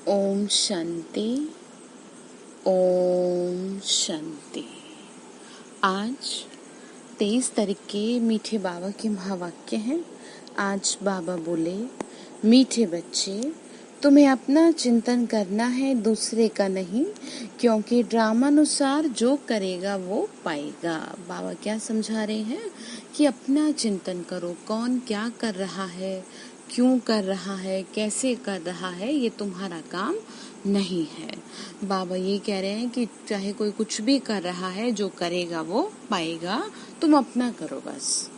ओम शांति। ओम शांति। आज 23 तारीख के मीठे बाबा के महावाक्य हैं। आज बाबा बोले, मीठे बच्चे, तुम्हें अपना चिंतन करना है, दूसरे का नहीं, क्योंकि ड्रामानुसार जो करेगा वो पाएगा। बाबा क्या समझा रहे हैं कि अपना चिंतन करो, कौन क्या कर रहा है, क्यों कर रहा है, कैसे कर रहा है, ये तुम्हारा काम नहीं है। बाबा ये कह रहे हैं कि चाहे कोई कुछ भी कर रहा है, जो करेगा वो पाएगा, तुम अपना करो बस।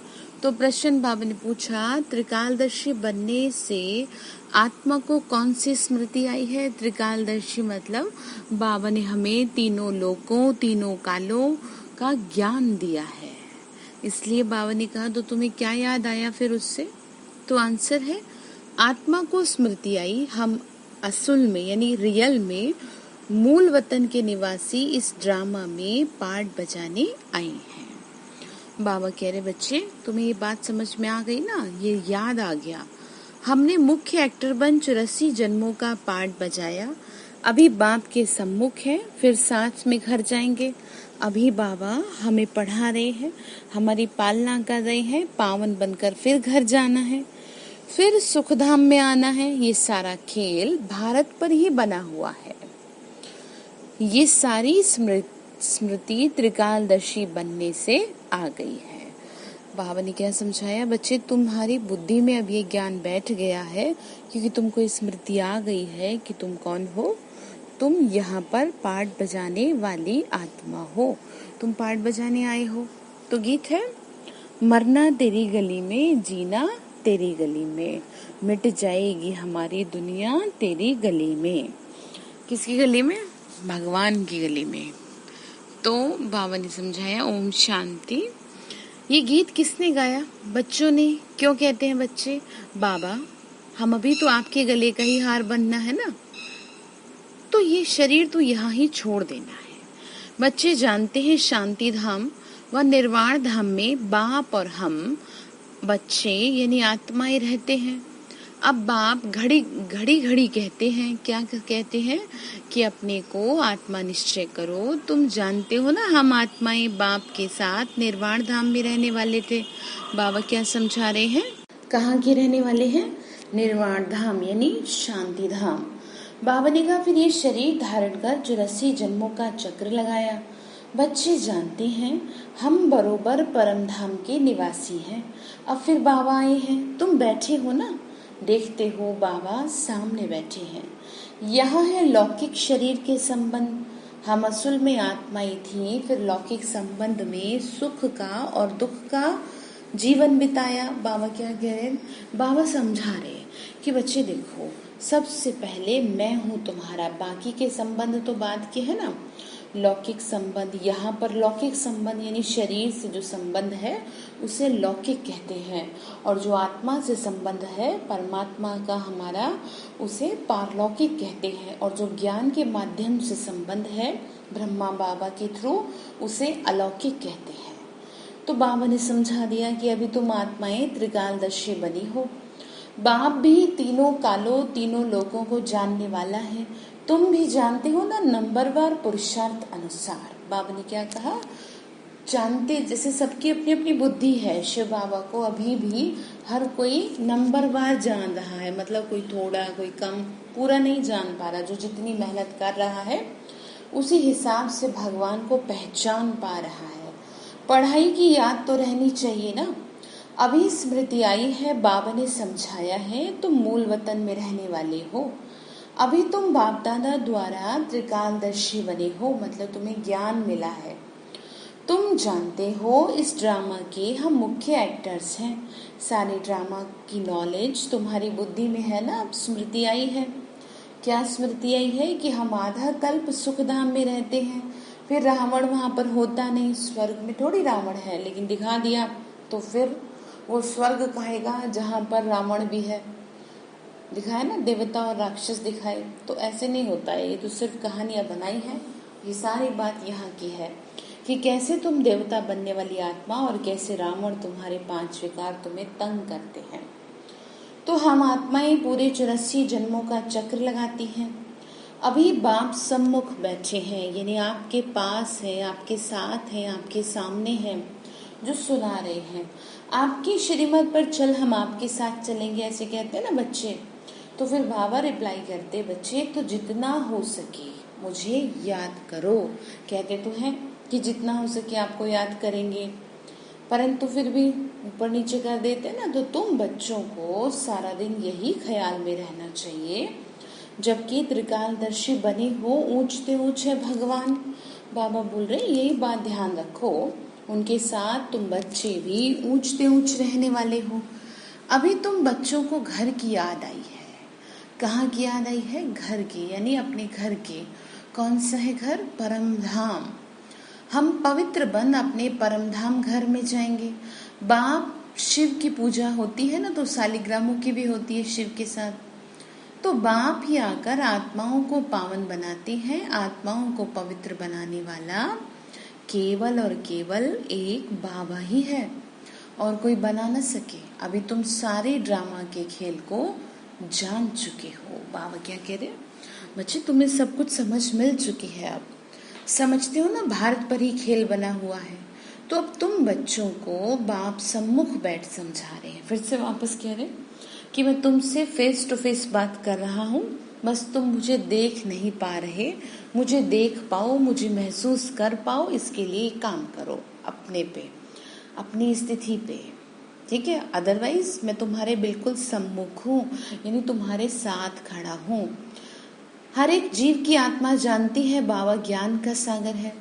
तो प्रश्न बाबा ने पूछा, त्रिकालदर्शी बनने से आत्मा को कौन सी स्मृति आई है? त्रिकालदर्शी मतलब बाबा ने हमें तीनों लोकों, तीनों कालों का ज्ञान दिया है। इसलिए बाबा ने कहा, तो तुम्हें क्या याद आया फिर उससे? तो आंसर है, आत्मा को स्मृति आई। हम असल में यानी रियल में मूल वतन के निवासी इस ड्रामा में पार्ट बजाने आए हैं। बाबा कह रहे, बच्चे तुम्हें ये बात समझ में आ गई ना, ये याद आ गया। हमने मुख्य एक्टर बन 84 जन्मों का पार्ट बजाया। अभी बाप के सम्मुख है, फिर साथ में घर जाएंगे। अभी बाबा हमें पढ़ा रहे हैं, हमारी पालना कर रहे हैं, पावन बनकर फिर घर जाना है, फिर सुखधाम में आना है। ये सारा खेल भारत पर ही बना हुआ है। ये सारी स्मृति त्रिकालदर्शी बनने से आ गई है। बाबा ने क्या समझाया, बच्चे तुम्हारी बुद्धि में अब ये ज्ञान बैठ गया है, क्योंकि तुमको स्मृति आ गई है कि तुम कौन हो। तुम यहाँ पर पार्ट बजाने वाली आत्मा हो, तुम पार्ट बजाने आए हो। तो गीत है, मरना तेरी गली में, जीना तेरी गली में, मिट जाएगी हमारी दुनिया तेरी गली में। किसकी गली में? भगवान की गली में। तो बाबा ने समझाया, ओम शांति। ये गीत किसने गाया? बच्चों ने। क्यों कहते हैं बच्चे, बाबा हम अभी तो आपके गले का ही हार बनना है ना, तो ये शरीर तो यहाँ ही छोड़ देना है। बच्चे जानते हैं शांति धाम व निर्वाण धाम में बाप और हम बच्चे यानी आत्माएं रहते हैं। अब बाप घड़ी घड़ी कहते हैं, क्या कहते हैं कि अपने को आत्मा निश्चय करो। तुम जानते हो ना, हम आत्माएं बाप के साथ निर्वाण धाम में रहने वाले थे। बाबा क्या समझा रहे हैं, कहाँ के रहने वाले हैं? निर्वाण धाम यानी शांति धाम। बाबा ने कहा, फिर ये शरीर धारण कर 84 जन्मों का चक्र लगाया। बच्चे जानते हैं हम बरोबर परम धाम के निवासी हैं। अब फिर बाबा आए हैं, तुम बैठे हो ना, देखते हो बाबा सामने बैठे हैं। यहाँ है लौकिक शरीर के संबंध। हम असल में आत्माएं थी, फिर लौकिक संबंध में सुख का और दुख का जीवन बिताया। बाबा क्या कह रहे हैं? बाबा समझा रहे हैं कि बच्चे देखो, सबसे पहले मैं हूँ तुम्हारा, बाकी के संबंध तो बाद के है ना। लौकिक संबंध, यहाँ पर लौकिक संबंध यानी शरीर से जो संबंध है उसे लौकिक कहते हैं, और जो आत्मा से संबंध है परमात्मा का हमारा, उसे पारलौकिक कहते हैं, और जो ज्ञान के माध्यम से संबंध है ब्रह्मा बाबा के थ्रू, उसे अलौकिक कहते हैं। तो बाबा ने समझा दिया कि अभी तुम आत्माएं त्रिकालदर्शी बनी हो। बाप भी तीनों कालों, तीनों लोगों को जानने वाला है। तुम भी जानते हो ना, नंबरवार पुरुषार्थ अनुसार। बाबा ने क्या कहा, जानते, जैसे सबकी अपनी अपनी बुद्धि है, शिव बाबा को अभी भी हर कोई नंबरवार जान रहा है, मतलब कोई थोड़ा कोई कम, पूरा नहीं जान पा रहा। जो जितनी मेहनत कर रहा है उसी हिसाब से भगवान को पहचान पा रहा है। पढ़ाई की याद तो रहनी चाहिए ना। अभी स्मृति आई है, बाबा ने समझाया है, तुम मूल वतन में रहने वाले हो। अभी तुम बाप दादा द्वारा त्रिकालदर्शी बने हो, मतलब तुम्हें ज्ञान मिला है। तुम जानते हो इस ड्रामा के हम मुख्य एक्टर्स हैं। सारे ड्रामा की नॉलेज तुम्हारी बुद्धि में है ना। अब स्मृति आई है। क्या स्मृति आई है कि हम आधा कल्प सुखधाम में रहते हैं, फिर रावण वहां पर होता नहीं। स्वर्ग में थोड़ी रावण है, लेकिन दिखा दिया तो फिर वो स्वर्ग कहेगा जहाँ पर रावण भी है। दिखाया ना, देवता और राक्षस दिखाए, तो ऐसे नहीं होता है। ये तो सिर्फ कहानियां बनाई हैं। ये सारी बात यहाँ की है कि कैसे तुम देवता बनने वाली आत्मा और कैसे रावण तुम्हारे 5 विकार तुम्हें तंग करते हैं। तो हम आत्माएं पूरे 84 जन्मों का चक्र लगाती हैं। अभी बाप सम्मुख बैठे हैं, यानी आपके पास है, आपके साथ है, आपके सामने है, जो सुना रहे हैं। आपकी श्रीमत पर चल, हम आपके साथ चलेंगे, ऐसे कहते हैं ना बच्चे। तो फिर बाबा रिप्लाई करते, बच्चे तो जितना हो सके मुझे याद करो। कहते तो हैं कि जितना हो सके आपको याद करेंगे, परंतु फिर भी ऊपर नीचे कर देते ना। तो तुम बच्चों को सारा दिन यही ख्याल में रहना चाहिए, जबकि त्रिकालदर्शी बने हो, ऊंचते ऊंच है भगवान। बाबा बोल रहे यही बात ध्यान रखो, उनके साथ तुम बच्चे भी ऊंचते ऊंच रहने वाले हो। अभी तुम बच्चों को घर की याद आई है। कहाँ की याद आई है? घर की, यानी अपने घर के। कौन सा है घर? परम धाम। हम पवित्र बन अपने परम धाम घर में जाएंगे। बाप शिव की पूजा होती है ना, तो शालिग्रामों की भी होती है शिव के साथ। तो बाप ही आकर आत्माओं को पावन बनाते हैं। आत्माओं को पवित्र बनाने वाला केवल और केवल एक बाबा ही है, और कोई बना न सके। अभी तुम सारे ड्रामा के खेल को जान चुके हो। बाबा क्या कह रहे? बच्चे तुम्हें सब कुछ समझ मिल चुकी है। अब समझते हो ना, भारत पर ही खेल बना हुआ है। तो अब तुम बच्चों को बाप सम्मुख बैठ समझा रहे हैं। फिर से वापस कह रहे कि मैं तुमसे फेस टू फेस बात कर रहा हूँ, बस तुम मुझे देख नहीं पा रहे। मुझे देख पाओ, मुझे महसूस कर पाओ, इसके लिए काम करो अपने पे, अपनी स्थिति पे, ठीक है। अदरवाइज मैं तुम्हारे बिल्कुल सम्मुख हूँ, यानी तुम्हारे साथ खड़ा हूँ। हर एक जीव की आत्मा जानती है बाबा ज्ञान का सागर है।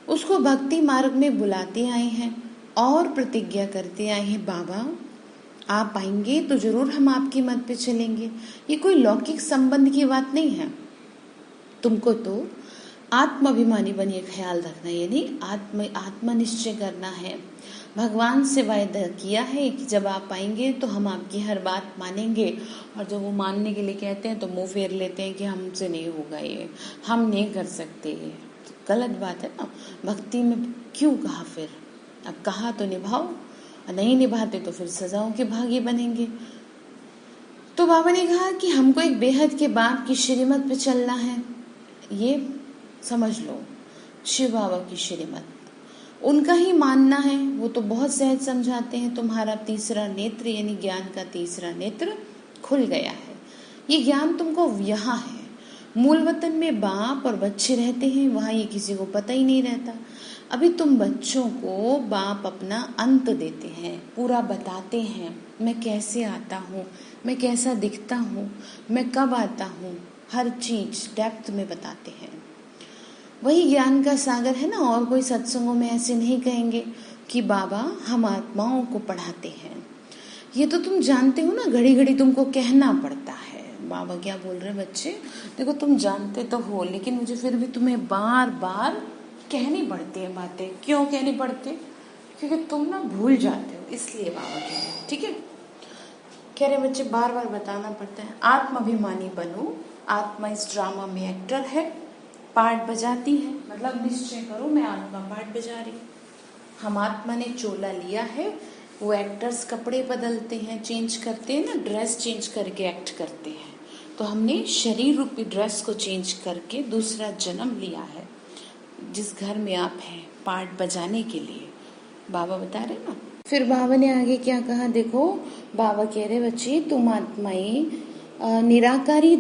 उसको भक्ति मार्ग में बुलाते आए हैं और प्रतिज्ञा करते आए हैं, बाबा आप आएंगे तो जरूर हम आपकी मत पे चलेंगे। ये कोई लौकिक संबंध की बात नहीं है। तुमको तो आत्माभिमानी बनिए, ख्याल रखना, यानी आत्मा निश्चय करना है। भगवान से वायदा किया है कि जब आप आएंगे तो हम आपकी हर बात मानेंगे। और जब वो मानने के लिए कहते हैं तो मुंह फेर लेते हैं कि हमसे नहीं होगा, ये हम नहीं कर सकते। ये तो गलत बात है ना। भक्ति में क्यों कहा? फिर अब कहा तो निभाओ, नहीं निभाते तो फिर सजाओं के भागी बनेंगे। तो बाबा ने कहा कि हमको एक बेहद के बाप की श्रीमत पे चलना है। ये समझ लो, शिव बाबा की श्रीमत, उनका ही मानना है। वो तो बहुत सहज समझाते हैं। तुम्हारा तीसरा नेत्र, यानी ज्ञान का तीसरा नेत्र खुल गया है। ये ज्ञान तुमको यहाँ है। मूल वतन में बाप और बच्चे रहते हैं, वहाँ ये किसी को पता ही नहीं रहता। अभी तुम बच्चों को बाप अपना अंत देते हैं, पूरा बताते हैं। मैं कैसे आता हूँ, मैं कैसा दिखता हूँ, मैं कब आता हूँ, हर चीज डेप्थ में बताते हैं। वही ज्ञान का सागर है ना। और कोई सत्संगों में ऐसे नहीं कहेंगे कि बाबा हम आत्माओं को पढ़ाते हैं। ये तो तुम जानते हो ना, घड़ी घड़ी तुमको कहना पड़ता है। बाबा क्या बोल रहे बच्चे, देखो तुम जानते तो हो, लेकिन मुझे फिर भी तुम्हें बार बार कहनी पड़ती है बातें। क्यों कहनी पड़ती? क्योंकि तुम ना भूल जाते हो, इसलिए बाबा कह रहे, ठीक है। कह रहे बच्चे बार बार बताना पड़ता है। आत्माभिमानी बनो। आत्मा इस ड्रामा में एक्टर है, पार्ट बजाती है। मतलब निश्चय करो मैं आत्मा पार्ट बजा रही। हम आत्मा ने चोला लिया है। वो एक्टर्स कपड़े बदलते हैं, चेंज करते हैं ना, ड्रेस चेंज करके एक्ट करते हैं। तो हमने शरीर रूपी ड्रेस को चेंज करके दूसरा जन्म लिया है, जिस घर में आप हैं, पार्ट बजाने के लिए। बाबा बता रहे ना। फिर बाबा ने आगे क्या कहा देखो। बाबा कह रहे बच्चे तुम आत्माएं निराकारी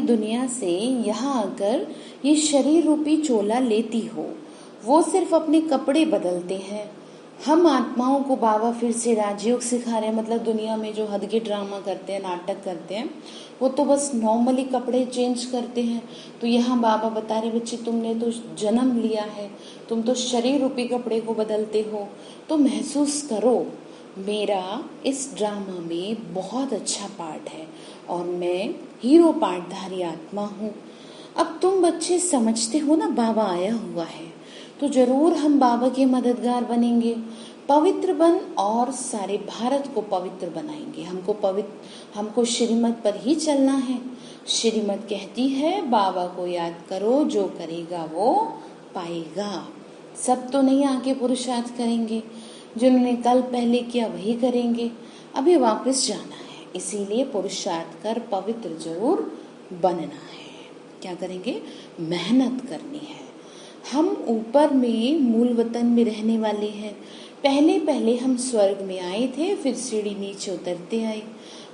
दुनिया से यहाँ आकर ये शरीर रूपी चोला लेती हो। वो सिर्फ अपने कपड़े बदलते हैं। हम आत्माओं को बाबा फिर से राजयोग सिखा रहे हैं। मतलब दुनिया में जो हद के ड्रामा करते हैं, नाटक करते हैं, वो तो बस नॉर्मली कपड़े चेंज करते हैं। तो यहाँ बाबा बता रहे बच्चे तुमने तो जन्म लिया है, तुम तो शरीर रूपी कपड़े को बदलते हो। तो महसूस करो मेरा इस ड्रामा में बहुत अच्छा पार्ट है और मैं हीरो पार्टधारी आत्मा हूँ। अब तुम बच्चे समझते हो ना, बाबा आया हुआ है तो जरूर हम बाबा के मददगार बनेंगे। पवित्र बन और सारे भारत को पवित्र बनाएंगे। हमको श्रीमत पर ही चलना है। श्रीमत कहती है बाबा को याद करो, जो करेगा वो पाएगा। सब तो नहीं आके पुरुषार्थ करेंगे, जिन्होंने कल पहले किया वही करेंगे। अभी वापस जाना है, इसीलिए पुरुषार्थ कर पवित्र जरूर बनना है। क्या करेंगे? मेहनत करनी है। हम ऊपर में मूल वतन में रहने वाले हैं। पहले पहले हम स्वर्ग में आए थे, फिर सीढ़ी नीचे उतरते आए।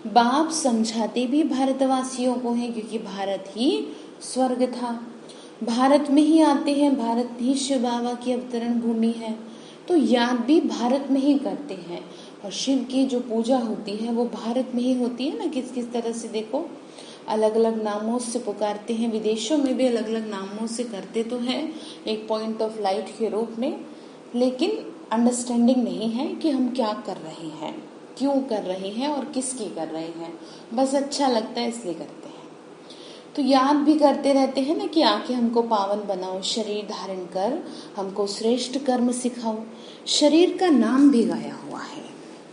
बाप समझाते भी भारतवासियों को हैं, क्योंकि भारत ही स्वर्ग था। भारत में ही आते हैं, भारत ही शिव बाबा की अवतरण भूमि है, तो याद भी भारत में ही करते हैं। और शिव की जो पूजा होती है वो भारत में ही होती है ना। किस किस तरह से देखो, अलग अलग नामों से पुकारते हैं। विदेशों में भी अलग अलग नामों से करते तो हैं, एक पॉइंट ऑफ लाइट के रूप में, लेकिन अंडरस्टैंडिंग नहीं है कि हम क्या कर रहे हैं, क्यों कर रहे हैं और किसकी कर रहे हैं। बस अच्छा लगता है इसलिए करते हैं। तो याद भी करते रहते हैं ना कि आके हमको पावन बनाओ, शरीर धारण कर हमको श्रेष्ठ कर्म सिखाओ। शरीर का नाम भी गाया हुआ है।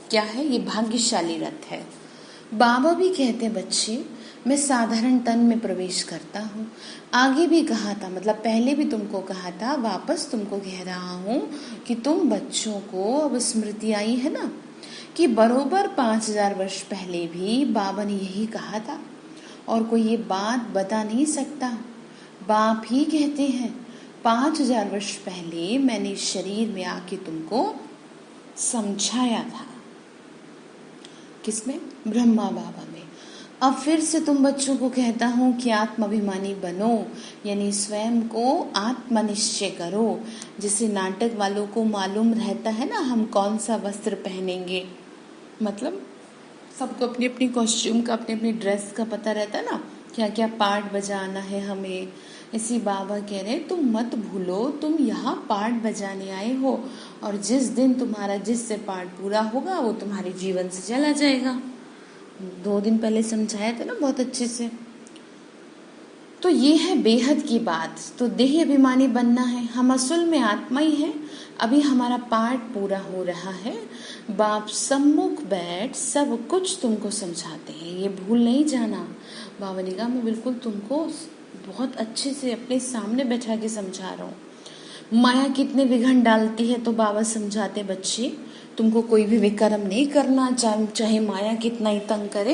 क्या है? ये भाग्यशाली रथ है। बाबा भी कहते हैं, बच्चे मैं साधारण तन में प्रवेश करता हूँ। आगे भी कहा था, मतलब पहले भी तुमको कहा था, वापस तुमको कह रहा हूँ कि तुम बच्चों को अब स्मृति आई है ना कि बरोबर 5000 वर्ष पहले भी बाबा ने यही कहा था, और कोई ये बात बता नहीं सकता। बाप ही कहते हैं 5000 वर्ष पहले मैंने इस शरीर में आके तुमको समझाया था। किसमें? ब्रह्मा बाबा में। अब फिर से तुम बच्चों को कहता हूँ कि आत्माभिमानी बनो, यानी स्वयं को आत्मनिश्चय करो। जिसे नाटक वालों को मालूम रहता है ना हम कौन सा वस्त्र पहनेंगे, मतलब सबको अपनी अपनी कॉस्ट्यूम का, अपनी अपनी ड्रेस का पता रहता है ना, क्या क्या पार्ट बजाना है हमें। इसी बाबा कह रहे तुम मत भूलो, तुम यहाँ पार्ट बजाने आए हो, और जिस दिन तुम्हारा जिससे पार्ट पूरा होगा वो तुम्हारे जीवन से चला जाएगा। 2 दिन पहले समझाया था ना बहुत अच्छे से। तो ये है बेहद की बात। तो देह अभिमानी बनना है। हम असल में आत्मा ही हैं। अभी हमारा पार्ट पूरा हो रहा है। बाप सम्मुख बैठ सब कुछ तुमको समझाते हैं, ये भूल नहीं जाना। बाबा ने कहा मैं बिल्कुल तुमको बहुत अच्छे से अपने सामने बैठा के समझा रहा हूँ। माया कितने विघन डालती है, तो बाबा समझाते, बच्चे तुमको कोई भी विकर्म नहीं करना, चाहे माया कितना ही तंग करे,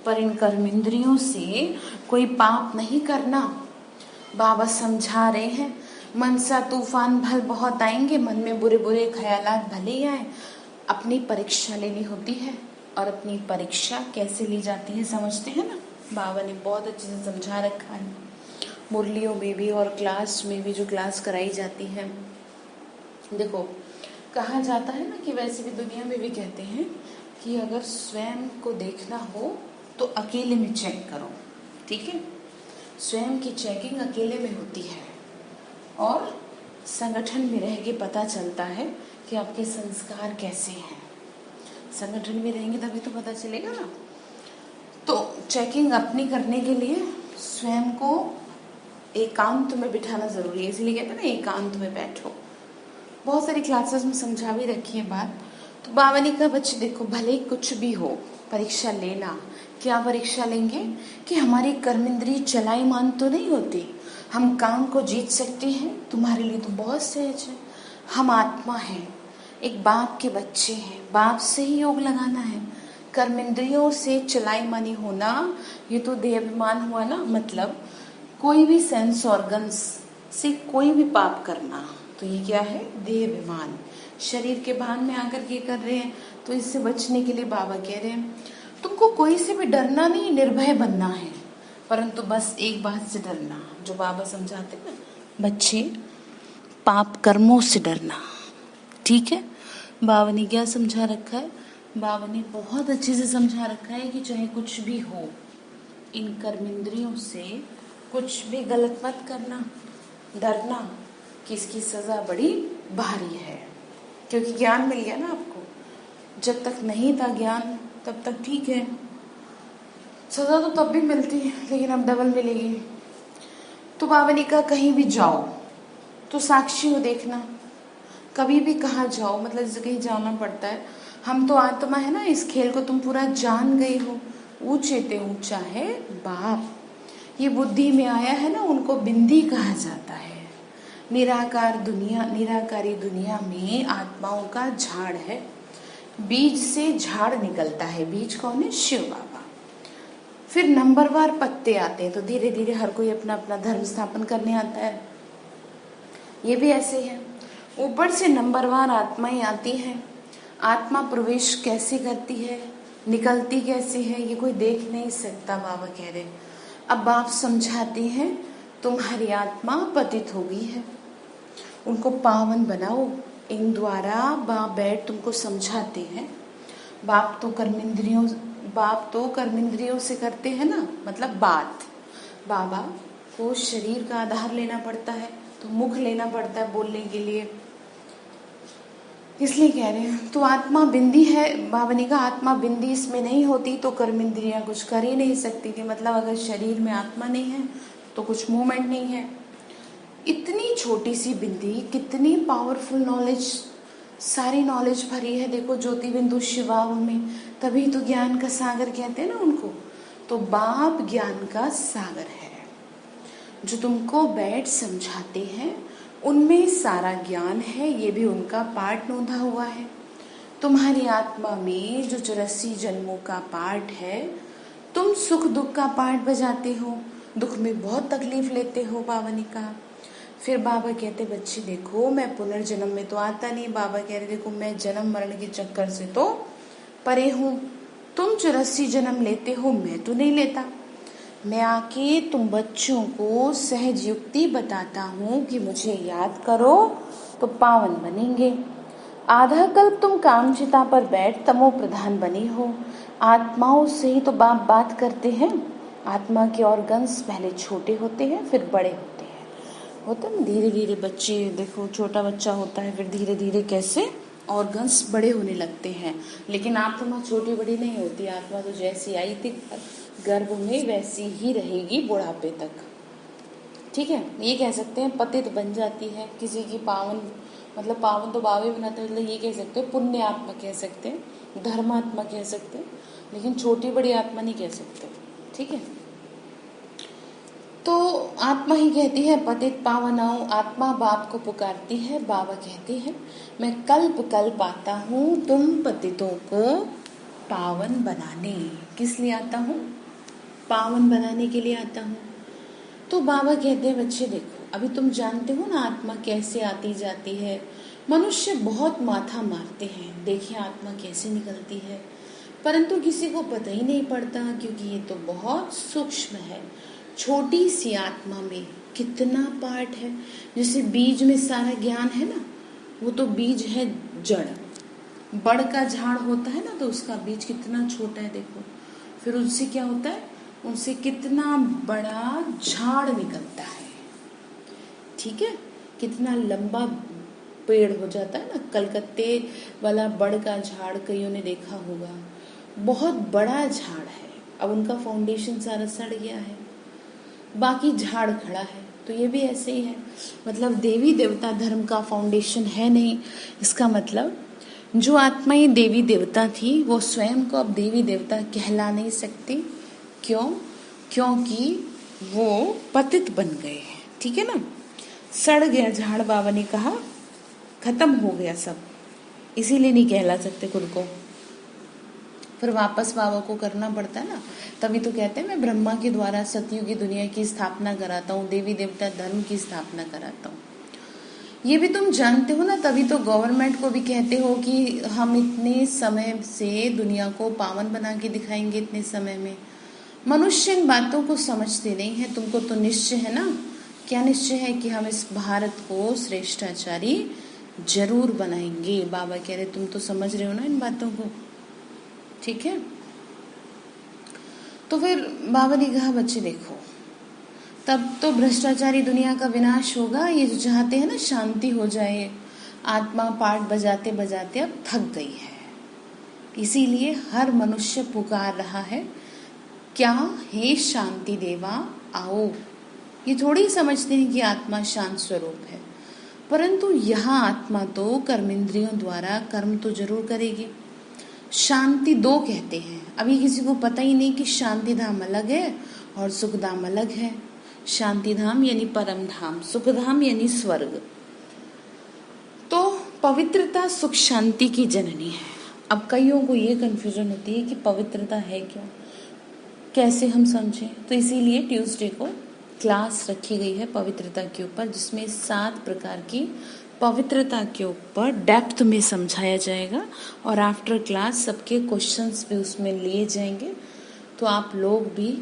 पर इन कर्म इंद्रियों से कोई पाप नहीं करना। बाबा समझा रहे हैं, मन सा तूफान भल बहुत आएंगे, मन में बुरे बुरे ख्यालात भले ही आए, अपनी परीक्षा लेनी होती है। और अपनी परीक्षा कैसे ली जाती है समझते हैं ना, बाबा ने बहुत अच्छे से समझा रखा है। मुरलियों में भी और क्लास में भी, जो क्लास कराई जाती है। देखो कहा जाता है ना कि वैसे भी दुनिया में भी कहते हैं कि अगर स्वयं को देखना हो तो अकेले में चेक करो, ठीक है। स्वयं की चेकिंग अकेले में होती है, और संगठन में रह के पता चलता है कि आपके संस्कार कैसे हैं। संगठन में रहेंगे तभी तो पता चलेगा ना। तो चेकिंग अपनी करने के लिए स्वयं को एकांत में बिठाना जरूरी है, इसलिए कहते हैं ना एकांत में बैठो। बहुत सारी क्लासेस में समझा भी रखी है बात। तो बाबा ने कहा बच्चे देखो, भले ही कुछ भी हो परीक्षा लेना। क्या परीक्षा लेंगे? कि हमारी कर्मेंद्री चलायमान तो नहीं होती, हम काम को जीत सकते हैं। तुम्हारे लिए तो बहुत सहज है। हम आत्मा हैं, एक बाप के बच्चे हैं, बाप से ही योग लगाना है। कर्मेंद्रियों से चलायमानी होना, ये तो देहाभिमान हुआ ना, मतलब कोई भी सेंस ऑर्गन्स से कोई भी पाप करना, तो ये क्या है? देहाभिमान। शरीर के भान में आकर के कर रहे हैं। तो इससे बचने के लिए बाबा कह रहे हैं तुमको कोई से भी डरना नहीं, निर्भय बनना है। परंतु बस एक बात से डरना, जो बाबा समझाते हैं ना बच्चे, पाप कर्मों से डरना, ठीक है। बाबा ने क्या समझा रखा है? बाबा ने बहुत अच्छे से समझा रखा है कि चाहे कुछ भी हो, इन कर्मेंद्रियों से कुछ भी गलत मत करना, डरना कि इसकी सजा बड़ी भारी है। क्योंकि ज्ञान मिल गया ना आपको। जब तक नहीं था ज्ञान तब तक ठीक है, सजा तो तब भी मिलती है, लेकिन अब डबल मिलेगी। तो बाबा ने कहा कहीं भी जाओ तो साक्षी हो देखना। कभी भी कहाँ जाओ, मतलब जैसे कहीं जाना पड़ता है, हम तो आत्मा है ना, इस खेल को तुम पूरा जान गई हो। ऊंचे ते ऊंचा है बाप, ये बुद्धि में आया है ना, उनको बिंदी कहा जाता है। निराकार दुनिया, निराकारी दुनिया में आत्माओं का झाड़ है। बीज से झाड़ निकलता है। बीज कौन है? शिव बाबा। फिर नंबरवार पत्ते आते हैं, तो धीरे धीरे हर कोई अपना अपना धर्म स्थापन करने आता है। ये भी ऐसे है, ऊपर से नंबरवार आत्माएं आती हैं। आत्मा प्रवेश कैसे करती है, निकलती कैसे है, ये कोई देख नहीं सकता, बाबा कह रहे। अब बाप समझाते हैं, तुम्हारी आत्मा पतित हो गई है, उनको पावन बनाओ। इन द्वारा बाप बैठ तुमको समझाते हैं। बाप तो कर्मेंद्रियों से करते हैं ना, मतलब बात। बाबा को शरीर का आधार लेना पड़ता है, तो मुख लेना पड़ता है बोलने के लिए, इसलिए कह रहे हैं। तो आत्मा बिंदी है, बाबा ने कहा आत्मा बिंदी इसमें नहीं होती तो कर्मेंद्रियां कुछ कर ही नहीं सकती थी। मतलब अगर शरीर में आत्मा नहीं है तो कुछ मूवमेंट नहीं है। इतनी छोटी सी बिंदी, कितनी पावरफुल नॉलेज, सारी नॉलेज भरी है। देखो ज्योति बिंदु शिवाव में, तभी तो ज्ञान का सागर कहते हैं ना उनको। तो बाप ज्ञान का सागर है, जो तुमको बैठ समझाते हैं, उनमें सारा ज्ञान है। ये भी उनका पार्ट नोंधा हुआ है। तुम्हारी आत्मा में जो 84 जन्मों का पार्ट है, तुम सुख दुख का पार्ट बजाते हो, दुख में बहुत तकलीफ लेते हो, बाबा ने कहा। फिर बाबा कहते बच्चे देखो, मैं पुनर्जन्म में तो आता नहीं। बाबा कह रहे देखो, मैं जन्म मरण के चक्कर से तो परे हूँ। तुम 84 जन्म लेते हो, मैं तो नहीं लेता। मैं आके तुम बच्चों को सहज युक्ति बताता हूँ कि मुझे याद करो तो पावन बनेंगे। आधा कल्प तुम कामचिता पर बैठ तमो प्रधान बनी हो। आत्माओं से ही तो बाप बात करते हैं। आत्मा के ऑर्गन्स पहले छोटे होते हैं, फिर बड़े होते हैं। होता है धीरे धीरे बच्चे, देखो छोटा बच्चा होता है, फिर धीरे धीरे कैसे ऑर्गन्स बड़े होने लगते हैं। लेकिन आत्मा छोटी बड़ी नहीं होती। आत्मा तो जैसी आई थी गर्भ में वैसी ही रहेगी बुढ़ापे तक। ठीक है, ये कह सकते हैं पतित बन जाती है। किसी की पावन, मतलब पावन तो बाबा बनाते हैं, मतलब ये कह सकते हैं पुण्य आत्मा कह सकते हैं, धर्मात्मा कह सकते हैं, लेकिन छोटी बड़ी आत्मा नहीं कह सकते। ठीक है, तो आत्मा ही कहती है पतित पावन आओ। आत्मा बाप को पुकारती है। बाबा कहते हैं मैं कल्प कल्प आता हूँ तुम पतितों को पावन बनाने। किस लिए आता हूँ? पावन बनाने के लिए आता हूँ। तो बाबा कहते हैं बच्चे देखो, अभी तुम जानते हो ना आत्मा कैसे आती जाती है। मनुष्य बहुत माथा मारते हैं, देखिए आत्मा कैसे निकलती है, परंतु किसी को पता ही नहीं पड़ता, क्योंकि ये तो बहुत सूक्ष्म है। छोटी सी आत्मा में कितना पार्ट है। जैसे बीज में सारा ज्ञान है ना, वो तो बीज है जड़। बड़ का झाड़ होता है ना, तो उसका बीज कितना छोटा है देखो, फिर उससे क्या होता है, उनसे कितना बड़ा झाड़ निकलता है। ठीक है, कितना लंबा पेड़ हो जाता है ना। कलकत्ते वाला बड़ का झाड़ कईयों ने देखा होगा, बहुत बड़ा झाड़ है। अब उनका फाउंडेशन सारा सड़ गया है, बाकी झाड़ खड़ा है। तो ये भी ऐसे ही है, मतलब देवी देवता धर्म का फाउंडेशन है नहीं। इसका मतलब जो आत्माएं देवी देवता थी वो स्वयं को अब देवी देवता कहला नहीं सकती। क्यों? क्योंकि वो पतित बन गए हैं। ठीक है ना, सड़ गया झाड़, बाबा ने कहा खत्म हो गया सब, इसीलिए नहीं कहला सकते खुद को। फिर वापस बाबा को करना पड़ता है ना, तभी तो कहते हैं मैं ब्रह्मा के द्वारा सतयुग की दुनिया की स्थापना कराता हूँ, देवी देवता धर्म की स्थापना कराता हूँ। ये भी तुम जानते हो ना, तभी तो गवर्नमेंट को भी कहते हो कि हम इतने समय से दुनिया को पावन बना के दिखाएंगे, इतने समय में। मनुष्य इन बातों को समझते नहीं है। तुमको तो निश्चय है ना, क्या निश्चय है कि हम इस भारत को श्रेष्ठाचारी जरूर बनाएंगे। बाबा कह रहे तुम तो समझ रहे हो ना इन बातों को। ठीक है, तो फिर बाबा ने कहा बच्चे देखो, तब तो भ्रष्टाचारी दुनिया का विनाश होगा। ये जो चाहते हैं ना शांति हो जाए, आत्मा पाठ बजाते बजाते अब थक गई है, इसीलिए हर मनुष्य पुकार रहा है क्या, हे शांति देवा आओ। ये थोड़ी समझते हैं कि आत्मा शांत स्वरूप है, परंतु यहाँ आत्मा तो कर्मेंद्रियों द्वारा कर्म तो जरूर करेगी। शांति दो कहते हैं, अभी किसी को पता ही नहीं कि शांति धाम अलग है और सुख धाम अलग है। शांति धाम यानी परम धाम, सुख धाम यानी स्वर्ग। तो पवित्रता सुख शांति की जननी है। अब कईयों को ये कंफ्यूजन होती है कि पवित्रता है क्या। कैसे हम समझें। तो इसीलिए ट्यूसडे को क्लास रखी गई है पवित्रता के ऊपर, जिसमें 7 प्रकार की पवित्रता के ऊपर डेप्थ में समझाया जाएगा और आफ्टर क्लास सबके क्वेश्चंस भी उसमें लिए जाएंगे। तो आप लोग भी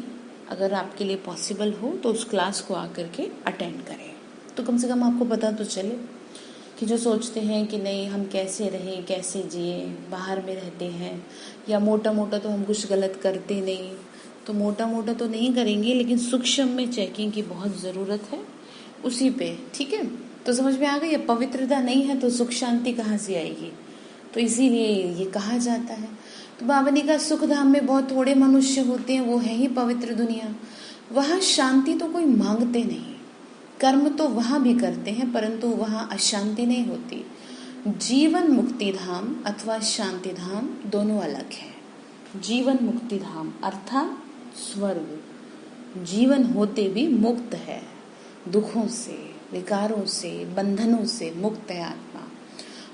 अगर आपके लिए पॉसिबल हो तो उस क्लास को आकर के अटेंड करें, तो कम से कम आपको पता तो चले कि जो सोचते हैं कि नहीं हम कैसे रहें, कैसे जिए, बाहर में रहते हैं या मोटा मोटा तो हम कुछ गलत करते नहीं, तो मोटा मोटा तो नहीं करेंगे लेकिन सूक्ष्म में चेकिंग की बहुत ज़रूरत है उसी पे। ठीक है, तो समझ में आ गई। पवित्रता नहीं है तो सुख शांति कहाँ से आएगी। तो इसीलिए ये कहा जाता है। तो बाबा ने कहा सुख धाम में बहुत थोड़े मनुष्य होते हैं, वो है ही पवित्र दुनिया। वहाँ शांति तो कोई मांगते नहीं, कर्म तो वहाँ भी करते हैं परंतु वहाँ अशांति नहीं होती। जीवन मुक्ति धाम अथवा शांति धाम दोनों अलग है। जीवन मुक्ति धाम अर्थात स्वर्ग, जीवन होते भी मुक्त है, दुखों से, विकारों से, बंधनों से मुक्त है आत्मा,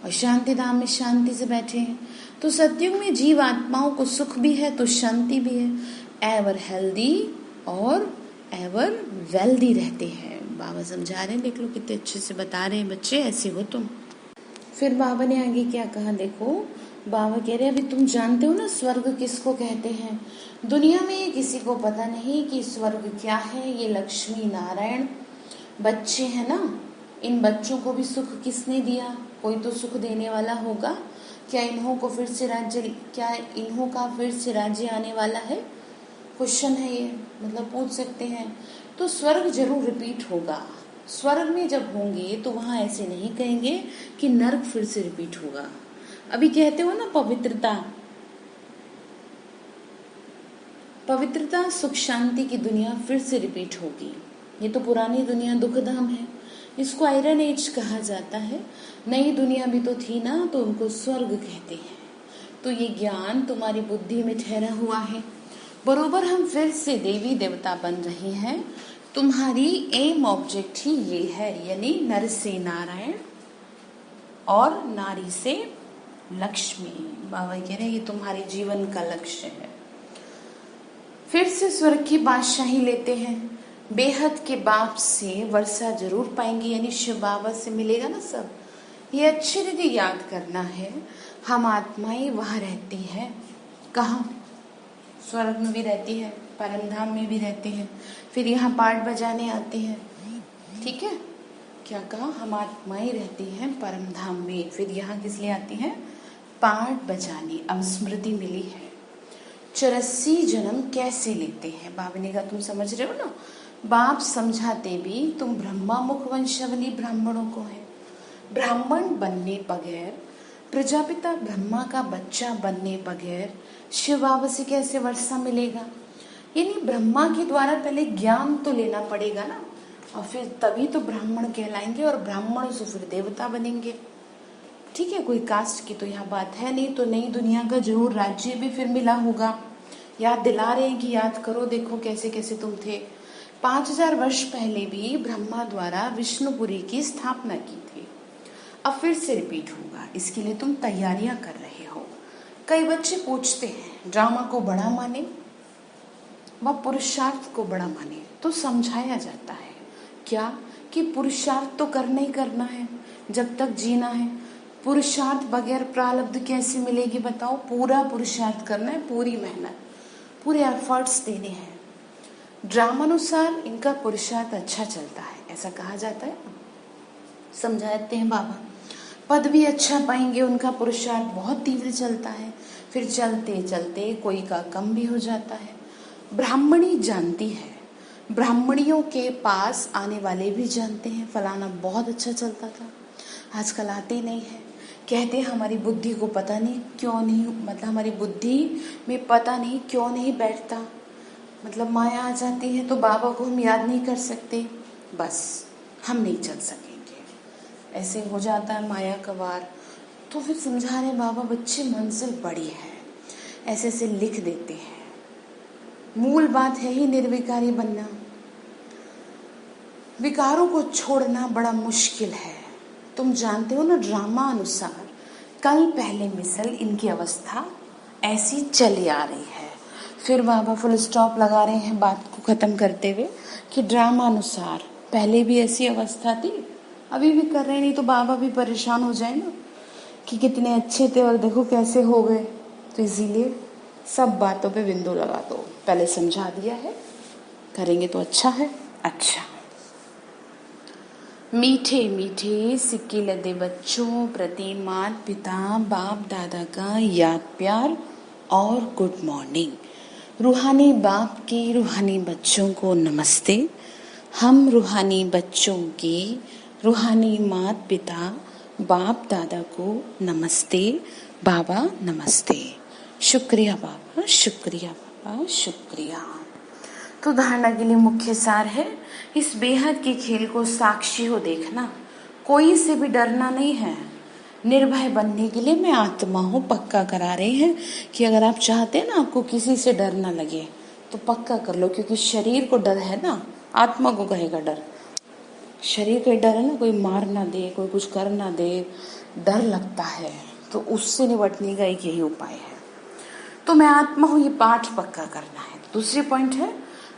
और शांति धाम में शांति से बैठे हैं। तो सतयुग में जीव आत्माओं को सुख भी है तो शांति भी है, एवर हेल्दी और एवर वेल्दी रहते हैं। बाबा समझा रहे हैं, देख लो कितने अच्छे से बता रहे हैं बच्चे, ऐसे हो तुम। फिर बाबा ने आगे क्या कहा, देखो बाबा कह रहे हैं अभी तुम जानते हो ना स्वर्ग किसको कहते हैं। दुनिया में किसी को पता नहीं कि स्वर्ग क्या है। ये लक्ष्मी नारायण बच्चे हैं ना, इन बच्चों को भी सुख किसने दिया, कोई तो सुख देने वाला होगा। क्या इन्हों का फिर से राज्य आने वाला है, क्वेश्चन है ये, मतलब पूछ सकते हैं। तो स्वर्ग जरूर रिपीट होगा। स्वर्ग में जब होंगे तो वहां ऐसे नहीं कहेंगे कि नर्क फिर से रिपीट होगा। अभी कहते हो ना पवित्रता सुख शांति की दुनिया फिर से रिपीट होगी। ये तो पुरानी दुनिया दुखधाम है, इसको आयरन एज कहा जाता है। नई दुनिया भी तो थी ना, तो उनको स्वर्ग कहते हैं। तो ये ज्ञान तुम्हारी बुद्धि में ठहरा हुआ है। बरोबर हम फिर से देवी देवता बन रहे हैं। तुम्हारी एम ऑब्जेक्ट ही ये है, यानी नर से नारायण और नारी से लक्ष्मी। बाबा कह रहे हैं ये तुम्हारे जीवन का लक्ष्य है। फिर से स्वर्ग की बादशाही लेते हैं। बेहद के बाप से वर्षा जरूर पाएंगे, यानी शिव बाबा से मिलेगा ना सब। ये अच्छी रीति याद करना है। हम आत्माएं वहां रहती हैं, कहाँ, स्वर्ग में भी रहती है, परमधाम में भी रहते हैं, फिर यहाँ पाठ बजाने आते हैं। ठीक है, क्या कहा, हम आत्माएं रहती हैं परमधाम में, फिर यहाँ किस लिए आती हैं, पाठ बजाने। अब स्मृति मिली है। 84 जन्म कैसे लेते हैं। बाबा ने कहा तुम समझ रहे हो ना, बाप समझाते भी तुम ब्रह्मा मुख वंशावली ब्राह्मणों को है। ब्राह्मण बनने बगैर, प्रजापिता ब्रह्मा का बच्चा बनने बगैर शिव बाबा से कैसे वर्षा मिलेगा। यानी ब्रह्मा के द्वारा पहले ज्ञान तो लेना पड़ेगा ना, और फिर तभी तो ब्राह्मण कहलाएंगे, और ब्राह्मण से फिर देवता बनेंगे। ठीक है, कोई कास्ट की तो यहाँ बात है नहीं। तो नई दुनिया का जरूर राज्य भी फिर मिला होगा। याद दिला रहे हैं कि याद करो, देखो कैसे कैसे तुम थे। 5000 वर्ष पहले भी ब्रह्मा द्वारा विष्णुपुरी की स्थापना की थी। अब फिर से रिपीट होगा, इसके लिए तुम तैयारियां कर रहे हो। कई बच्चे पूछते हैं ड्रामा को बड़ा माने व पुरुषार्थ को बड़ा माने। तो समझाया जाता है क्या कि पुरुषार्थ तो करना ही करना है जब तक जीना है। पुरुषार्थ बगैर प्रारब्ध कैसे मिलेगी बताओ। पूरा पुरुषार्थ करना है, पूरी मेहनत, पूरे एफर्ट्स देने हैं। ड्रामानुसार इनका पुरुषार्थ अच्छा चलता है, ऐसा कहा जाता है। समझाते हैं बाबा, पद भी अच्छा पाएंगे, उनका पुरुषार्थ बहुत तीव्र चलता है। फिर चलते चलते कोई का कम भी हो जाता है। ब्राह्मणी जानती है, ब्राह्मणियों के पास आने वाले भी जानते हैं फलाना बहुत अच्छा चलता था, आजकल आते नहीं है। कहते हमारी बुद्धि को पता नहीं क्यों नहीं, मतलब हमारी बुद्धि में पता नहीं क्यों नहीं बैठता, मतलब माया आ जाती है तो बाबा को हम याद नहीं कर सकते, बस हम नहीं चल सकेंगे, ऐसे हो जाता है माया का वार। तो फिर समझा रहे बाबा बच्चे मंजिल बड़ी है, ऐसे ऐसे लिख देते हैं। मूल बात है ही निर्विकारी बनना, विकारों को छोड़ना बड़ा मुश्किल है। तुम जानते हो ना ड्रामा अनुसार कल पहले मिसल इनकी अवस्था ऐसी चली आ रही है। फिर बाबा फुल स्टॉप लगा रहे हैं बात को ख़त्म करते हुए कि ड्रामा अनुसार पहले भी ऐसी अवस्था थी, अभी भी कर रहे, नहीं तो बाबा भी परेशान हो जाए ना कि कितने अच्छे थे और देखो कैसे हो गए। तो इसीलिए सब बातों पे बिंदु लगा दो, पहले समझा दिया है, करेंगे तो अच्छा है। अच्छा, मीठे मीठे सिक्के लदे बच्चों प्रति माता पिता बाप दादा का याद प्यार और गुड मॉर्निंग। रूहानी बाप के रूहानी बच्चों को नमस्ते। हम रूहानी बच्चों के रूहानी माता पिता बाप दादा को नमस्ते। बाबा नमस्ते। शुक्रिया बाबा, शुक्रिया बाबा, शुक्रिया। तो धारणा के लिए मुख्य सार है, इस बेहद के खेल को साक्षी हो देखना, कोई से भी डरना नहीं है। निर्भय बनने के लिए मैं आत्मा हूँ पक्का करा रहे हैं कि अगर आप चाहते हैं ना आपको किसी से डर ना लगे तो पक्का कर लो, क्योंकि शरीर को डर है ना, आत्मा को कहेगा डर। शरीर का डर है ना, कोई मार ना दे, कोई कुछ कर ना दे, डर लगता है, तो उससे निपटने का एक यही उपाय है। तो मैं आत्मा हूँ, ये पाठ पक्का करना है। दूसरी पॉइंट है,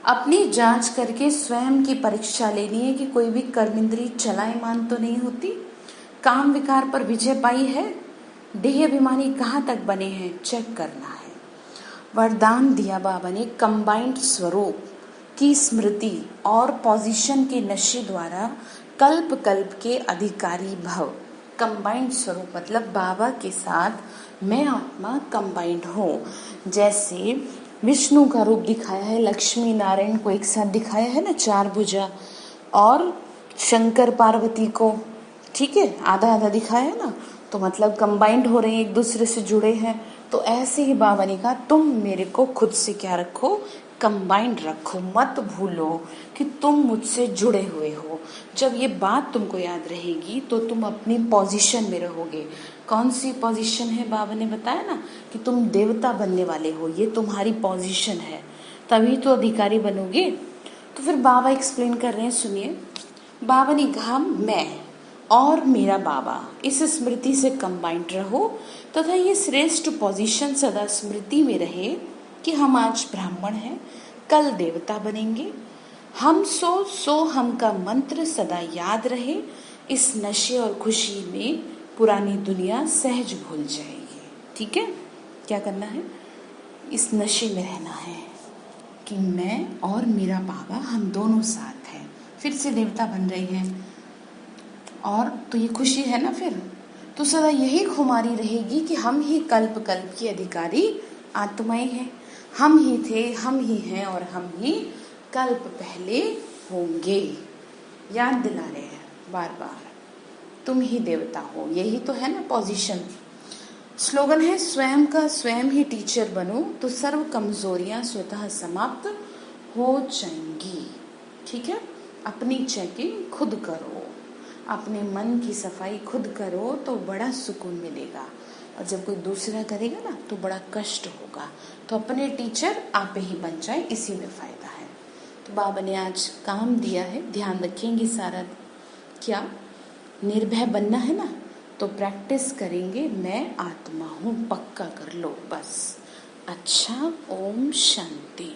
अपनी जांच करके स्वयं की परीक्षा लेनी है कि कोई भी कर्म इंद्रिय चलायमान तो नहीं होती, काम विकार पर विजय पाई है, देह अभिमानी कहाँ तक बने हैं चेक करना है। वरदान दिया बाबा ने कंबाइंड स्वरूप की स्मृति और पोजीशन के नशे द्वारा कल्प कल्प के अधिकारी भव। कंबाइंड स्वरूप मतलब बाबा के साथ मैं आत्मा कंबाइंड हूँ। जैसे विष्णु का रूप दिखाया है, लक्ष्मी नारायण को एक साथ दिखाया है ना, 4 भुजा, और शंकर पार्वती को, ठीक है, आधा आधा दिखाया है ना, तो मतलब कंबाइंड हो रहे हैं, एक दूसरे से जुड़े हैं। तो ऐसे ही बाबा ने कहा तुम मेरे को खुद से क्या रखो, कंबाइंड रखो, मत भूलो कि तुम मुझसे जुड़े हुए हो। जब ये बात तुमको याद रहेगी तो तुम अपनी पोजीशन में रहोगे। कौन सी पोजीशन है, बाबा ने बताया ना कि तुम देवता बनने वाले हो, ये तुम्हारी पोजीशन है, तभी तो अधिकारी बनोगे। तो फिर बाबा एक्सप्लेन कर रहे हैं, सुनिए। बाबा ने कहा मैं और मेरा बाबा इस स्मृति से कंबाइंड रहो तथा ये श्रेष्ठ पोजीशन सदा स्मृति में रहे कि हम आज ब्राह्मण हैं, कल देवता बनेंगे। हम सो हम का मंत्र सदा याद रहे। इस नशे और खुशी में पुरानी दुनिया सहज भूल जाएगी। ठीक है, क्या करना है, इस नशे में रहना है कि मैं और मेरा बाबा हम दोनों साथ हैं, फिर से देवता बन रही हैं, और तो ये खुशी है ना। फिर तो सदा यही खुमारी रहेगी कि हम ही कल्प कल्प की अधिकारी आत्माएं हैं, हम ही थे, हम ही हैं और हम ही कल्प पहले होंगे। याद दिला रहे हैं बार बार, तुम ही देवता हो, यही तो है ना पोजीशन। स्लोगन है, स्वयं का स्वयं ही टीचर बनो तो सर्व कमजोरियां स्वतः समाप्त हो जाएंगी। ठीक है, अपनी चेकिंग खुद करो, अपने मन की सफाई खुद करो तो बड़ा सुकून मिलेगा, और जब कोई दूसरा करेगा ना तो बड़ा कष्ट होगा। तो अपने टीचर आप ही बन जाए, इसी में फायदा है। तो बाबा ने आज काम दिया है, ध्यान रखेंगे सारा। क्या निर्भय बनना है ना, तो प्रैक्टिस करेंगे, मैं आत्मा हूँ, पक्का कर लो बस। अच्छा, ओम शांति।